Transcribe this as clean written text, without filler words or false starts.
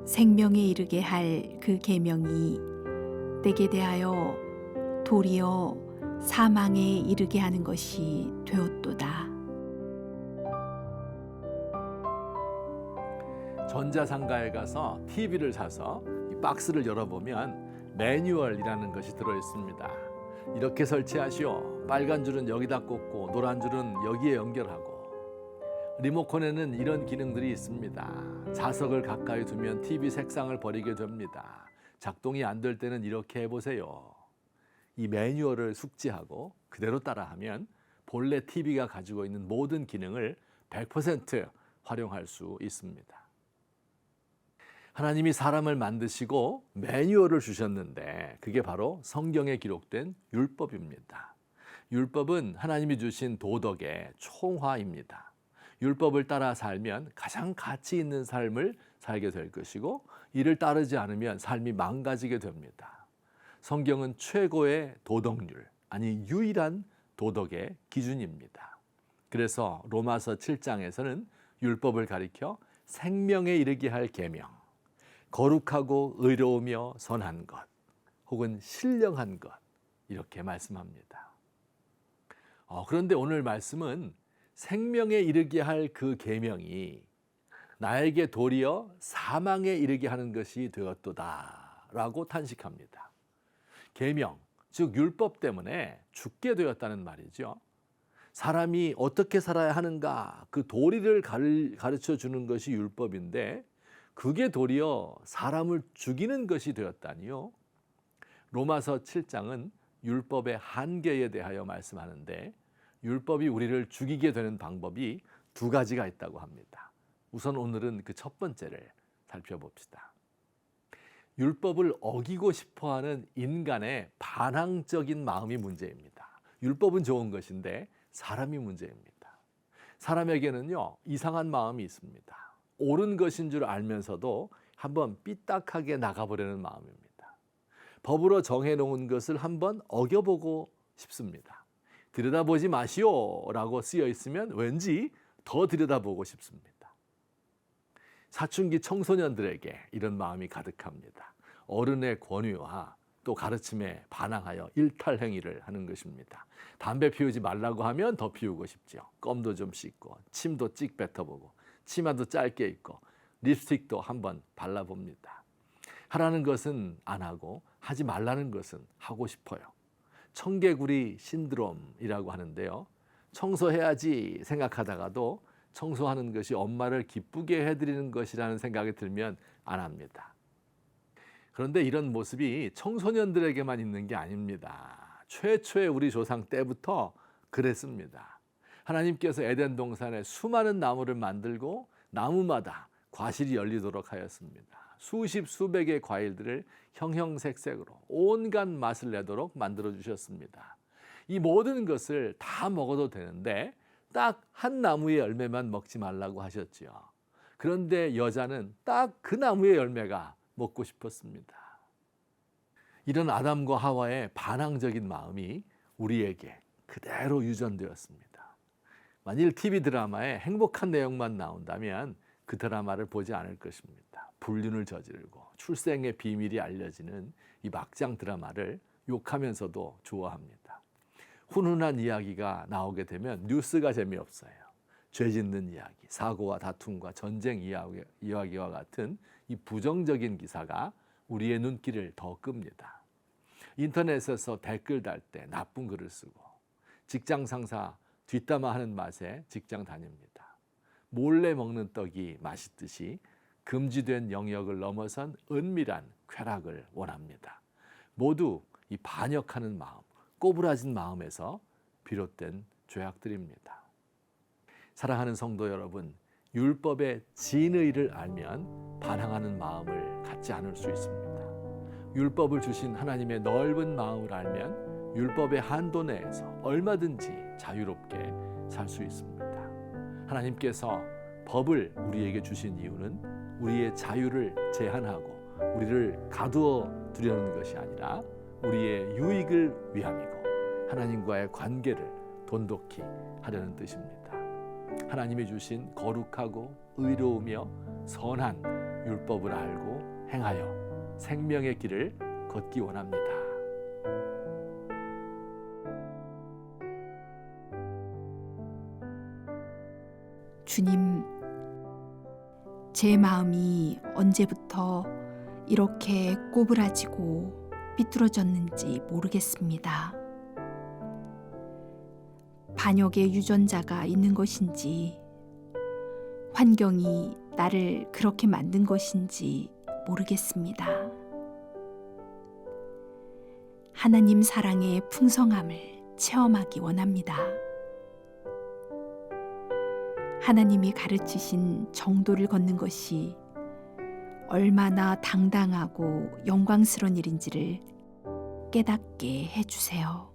생명에 이르게 할 그 계명이 때게 대하여 도리어 사망에 이르게 하는 것이 되었도다. 전자상가에 가서 TV를 사서 이 박스를 열어보면 매뉴얼이라는 것이 들어있습니다. 이렇게 설치하시오. 빨간 줄은 여기다 꽂고 노란 줄은 여기에 연결하고. 리모컨에는 이런 기능들이 있습니다. 자석을 가까이 두면 TV 색상을 버리게 됩니다. 작동이 안 될 때는 이렇게 해보세요. 이 매뉴얼을 숙지하고 그대로 따라하면 본래 TV가 가지고 있는 모든 기능을 100% 활용할 수 있습니다. 하나님이 사람을 만드시고 매뉴얼을 주셨는데 그게 바로 성경에 기록된 율법입니다. 율법은 하나님이 주신 도덕의 총화입니다. 율법을 따라 살면 가장 가치 있는 삶을 살게 될 것이고 이를 따르지 않으면 삶이 망가지게 됩니다. 성경은 최고의 도덕률, 아니 유일한 도덕의 기준입니다. 그래서 로마서 7장에서는 율법을 가리켜 생명에 이르게 할 계명, 거룩하고 의로우며 선한 것, 혹은 신령한 것 이렇게 말씀합니다. 그런데 오늘 말씀은 생명에 이르게 할 그 계명이 나에게 도리어 사망에 이르게 하는 것이 되었도다 라고 탄식합니다. 계명, 즉 율법 때문에 죽게 되었다는 말이죠. 사람이 어떻게 살아야 하는가 그 도리를 가르쳐 주는 것이 율법인데 그게 도리어 사람을 죽이는 것이 되었다니요. 로마서 7장은 율법의 한계에 대하여 말씀하는데 율법이 우리를 죽이게 되는 방법이 두 가지가 있다고 합니다. 우선 오늘은 그 첫 번째를 살펴봅시다. 율법을 어기고 싶어하는 인간의 반항적인 마음이 문제입니다. 율법은 좋은 것인데 사람이 문제입니다. 사람에게는요, 이상한 마음이 있습니다. 옳은 것인 줄 알면서도 한번 삐딱하게 나가보려는 마음입니다. 법으로 정해놓은 것을 한번 어겨보고 싶습니다. 들여다보지 마시오 라고 쓰여 있으면 왠지 더 들여다보고 싶습니다. 사춘기 청소년들에게 이런 마음이 가득합니다. 어른의 권위와 또 가르침에 반항하여 일탈 행위를 하는 것입니다. 담배 피우지 말라고 하면 더 피우고 싶죠. 껌도 좀 씹고 침도 찍 뱉어보고 치마도 짧게 입고 립스틱도 한번 발라봅니다. 하라는 것은 안 하고 하지 말라는 것은 하고 싶어요. 청개구리 신드롬이라고 하는데요. 청소해야지 생각하다가도 청소하는 것이 엄마를 기쁘게 해드리는 것이라는 생각이 들면 안 합니다. 그런데 이런 모습이 청소년들에게만 있는 게 아닙니다. 최초의 우리 조상 때부터 그랬습니다. 하나님께서 에덴 동산에 수많은 나무를 만들고 나무마다 과실이 열리도록 하였습니다. 수십 수백의 과일들을 형형색색으로 온갖 맛을 내도록 만들어 주셨습니다. 이 모든 것을 다 먹어도 되는데 딱 한 나무의 열매만 먹지 말라고 하셨지요. 그런데 여자는 딱 그 나무의 열매가 먹고 싶었습니다. 이런 아담과 하와의 반항적인 마음이 우리에게 그대로 유전되었습니다. 만일 TV 드라마에 행복한 내용만 나온다면 그 드라마를 보지 않을 것입니다. 불륜을 저지르고 출생의 비밀이 알려지는 이 막장 드라마를 욕하면서도 좋아합니다. 훈훈한 이야기가 나오게 되면 뉴스가 재미없어요. 죄 짓는 이야기, 사고와 다툼과 전쟁 이야기와 같은 이 부정적인 기사가 우리의 눈길을 더 끕니다. 인터넷에서 댓글 달 때 나쁜 글을 쓰고 직장 상사 뒷담화하는 맛에 직장 다닙니다. 몰래 먹는 떡이 맛있듯이 금지된 영역을 넘어선 은밀한 쾌락을 원합니다. 모두 이 반역하는 마음, 꼬부라진 마음에서 비롯된 죄악들입니다. 사랑하는 성도 여러분, 율법의 진의를 알면 반항하는 마음을 갖지 않을 수 있습니다. 율법을 주신 하나님의 넓은 마음을 알면 율법의 한도 내에서 얼마든지 자유롭게 살 수 있습니다. 하나님께서 법을 우리에게 주신 이유는 우리의 자유를 제한하고 우리를 가두어 두려는 것이 아니라 우리의 유익을 위함이고 하나님과의 관계를 돈독히 하려는 뜻입니다. 하나님이 주신 거룩하고 의로우며 선한 율법을 알고 행하여 생명의 길을 걷기 원합니다. 주님, 제 마음이 언제부터 이렇게 꼬부라지고 삐뚤어졌는지 모르겠습니다. 반역의 유전자가 있는 것인지, 환경이 나를 그렇게 만든 것인지 모르겠습니다. 하나님 사랑의 풍성함을 체험하기 원합니다. 하나님이 가르치신 정도를 걷는 것이 얼마나 당당하고 영광스러운 일인지를 깨닫게 해주세요.